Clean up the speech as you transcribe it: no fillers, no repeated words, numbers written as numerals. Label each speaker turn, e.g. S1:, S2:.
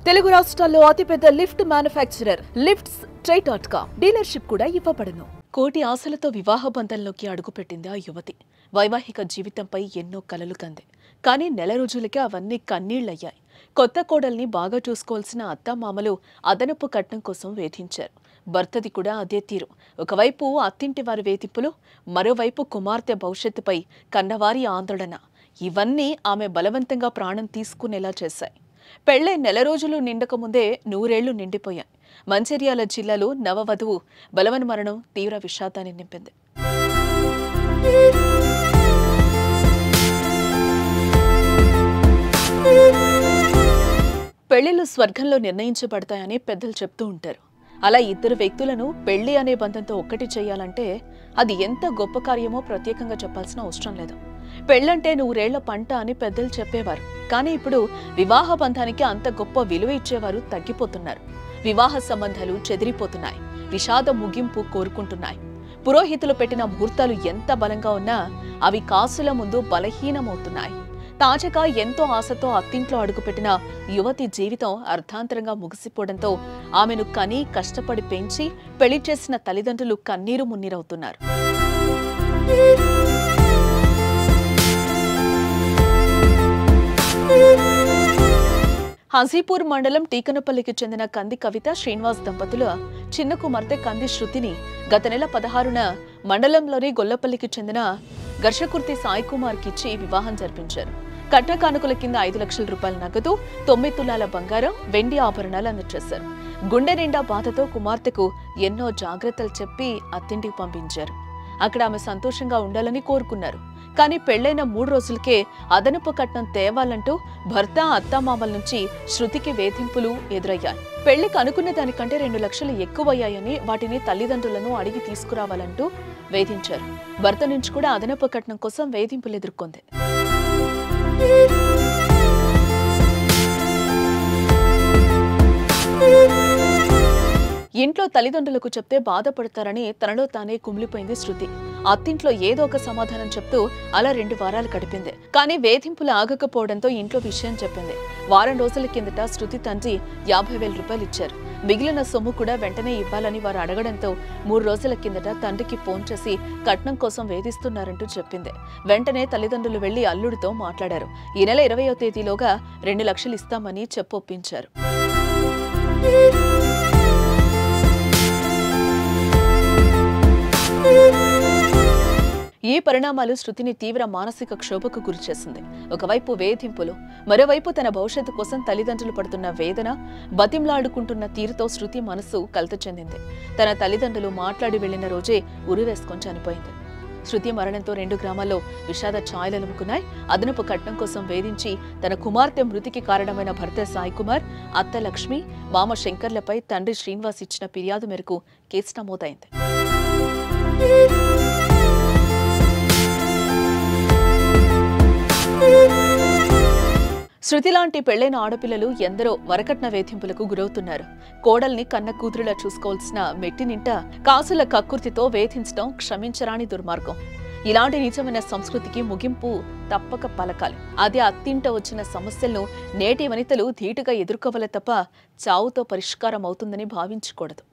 S1: తెలుగు రాష్ట్రాల్లో అతిపెద్ద lift manufacturer లిఫ్ట్స్.com dealership కూడా ఇవ్వబడును. కోటి ఆశలతో వివాహ బంధంలోకి అడుగుపెట్టింది ఆ యువతి. వైవాహిక జీవితంపై ఎన్నో కలలు కంది. కానీ నెల రోజులకే అవన్నీ కన్నీళ్లయ్యాయి. కొత్త కోడల్ని బాగా చూసుకోవాల్సిన అత్తామామలు అదనపు కట్నం కోసం వేధించారు. భర్తది కూడా అదే తీరు. ఒకవైపు అత్తింటి వారి వేధింపులు, మరోవైపు కుమార్తె భవిష్యత్తుపై కన్నవారి ఆందోళన. ఇవన్నీ ఆమె బలవంతంగా ప్రాణం తీసుకునేలా చేశాయి. పెళ్లై నెల రోజులు నిండకముందే 100 ఏళ్లు నిండిపోయాయి. మంచిర్యాల జిల్లాలో నవవధువు బలవన్ మరణం తీవ్ర విషాదాన్ని నింపింది. పెళ్లిళ్లు స్వర్గంలో నిర్ణయించబడతాయని పెద్దలు చెప్తూ ఉంటారు. అలా ఇద్దరు వ్యక్తులను పెళ్లి అనే బంధంతో ఒక్కటి చేయాలంటే అది ఎంత గొప్ప కార్యమో ప్రత్యేకంగా చెప్పాల్సిన అవసరం లేదు. పెళ్లంటే 100 ఏళ్ల పంట అని పెద్దలు చెప్పేవారు. కానీ ఇప్పుడు వివాహ బంధానికి అంత గొప్ప విలువ ఇచ్చేవారు తగ్గిపోతున్నారు. వివాహ సంబంధాలు చెదిరిపోతున్నాయి. విషాద ముగింపు కోరుకుంటున్నాయి. పురోహితులు పెట్టిన ముహూర్తాలు ఎంత బలంగా ఉన్నా అవి కాసుల ముందు బలహీనమవుతున్నాయి. తాజాగా ఎంతో ఆశతో అత్తింట్లో అడుగుపెట్టిన యువతి జీవితం అర్ధాంతరంగా ముగిసిపోవడంతో ఆమెను కని కష్టపడి పెంచి పెళ్లి చేసిన తల్లిదండ్రులు కన్నీరు మున్నీరవుతున్నారు. హంసీపూర్ మండలం టీకనపల్లికి చెందిన కంది కవిత శ్రీనివాస్ దంపతుల చిన్న కుమార్తె కంది శృతిని గత నెల 16న మండలంలోని గొల్లపల్లికి చెందిన ఘర్షకుర్తి సాయి కుమార్కి ఇచ్చి వివాహం జరిపించారు. కట్న కానుకల కింద 5 లక్షల రూపాయల నగదు, 9 తులాల బంగారం, వెండి ఆభరణాలు అందజేశారు. గుండె నిండా బాధతో కుమార్తెకు ఎన్నో జాగ్రత్తలు చెప్పి అత్తింటికి పంపించారు. అక్కడ ఆమె సంతోషంగా ఉండాలని కోరుకున్నారు. కానీ పెళ్లైన 3 రోజులకే అదనపు కట్నం తేవాలంటూ భర్త అత్తామామల నుంచి శృతికి వేధింపులు ఎదురయ్యాయి. పెళ్లికి అనుకున్న దానికంటే 2 లక్షలు ఎక్కువయ్యాయని వాటిని తల్లిదండ్రులను అడిగి తీసుకురావాలంటూ వేధించారు. భర్త నుంచి కూడా అదనపు కట్నం కోసం వేధింపులు ఎదుర్కొంది. ఇంట్లో తల్లిదండ్రులకు చెప్తే బాధపడతారని తనలో తానే కుమిలిపోయింది శృతి. అత్తింట్లో ఏదో ఒక సమాధానం చెప్తూ అలా 2 వారాలు గడిపింది. కానీ వేధింపులు ఆగకపోవడంతో ఇంట్లో విషయం చెప్పింది. వారం రోజుల కిందట శృతి తండ్రి 50,000 రూపాయలు ఇచ్చారు. మిగిలిన సొమ్ము కూడా వెంటనే ఇవ్వాలని వారు అడగడంతో 3 రోజుల కిందట తండ్రికి ఫోన్ చేసి కట్నం కోసం వేధిస్తున్నారంటూ చెప్పింది. వెంటనే తల్లిదండ్రులు వెళ్లి అల్లుడితో మాట్లాడారు. ఈ నెల 20వ తేదీలోగా 2 లక్షలు ఇస్తామని చెప్పొప్పించారు. ఈ పరిణామాలు శృతిని తీవ్ర మానసిక క్షోభకు గురిచేసింది. ఒకవైపు వేధింపులు, మరోవైపు తన భవిష్యత్తు కోసం తల్లిదండ్రులు పడుతున్న వేదన, బతింలాడుకుంటున్న తీరుతో శృతి మనసు కలత చెందింది. తన తల్లిదండ్రులు మాట్లాడి వెళ్లిన రోజే ఉరివేసుకొని చనిపోయింది. శృతి మరణంతో 2 గ్రామాల్లో విషాద ఛాయలలుముకున్నాయి. అదనపు కట్నం కోసం వేధించి తన కుమార్తె మృతికి కారణమైన భర్త సాయి కుమార్, అత్త లక్ష్మి, మామ శంకర్లపై తండ్రి శ్రీనివాస్ ఇచ్చిన ఫిర్యాదు మేరకు కేసు నమోదైంది. శృతి లాంటి పెళ్లైన ఆడపిల్లలు ఎందరో వరకట్న వేధింపులకు గురవుతున్నారు. కోడల్ని కన్న కూతురులా చూసుకోవాల్సిన మెట్టినింట కాసుల కక్కుర్తితో వేధించడం క్షమించరాని దుర్మార్గం. ఇలాంటి నిజమైన సంస్కృతికి ముగింపు తప్పక పలకాలి. అదే అత్తింట వచ్చిన సమస్యలను నేటి వనితలు ధీటుగా ఎదుర్కోవాలి తప్ప చావుతో పరిష్కారం అవుతుందని భావించకూడదు.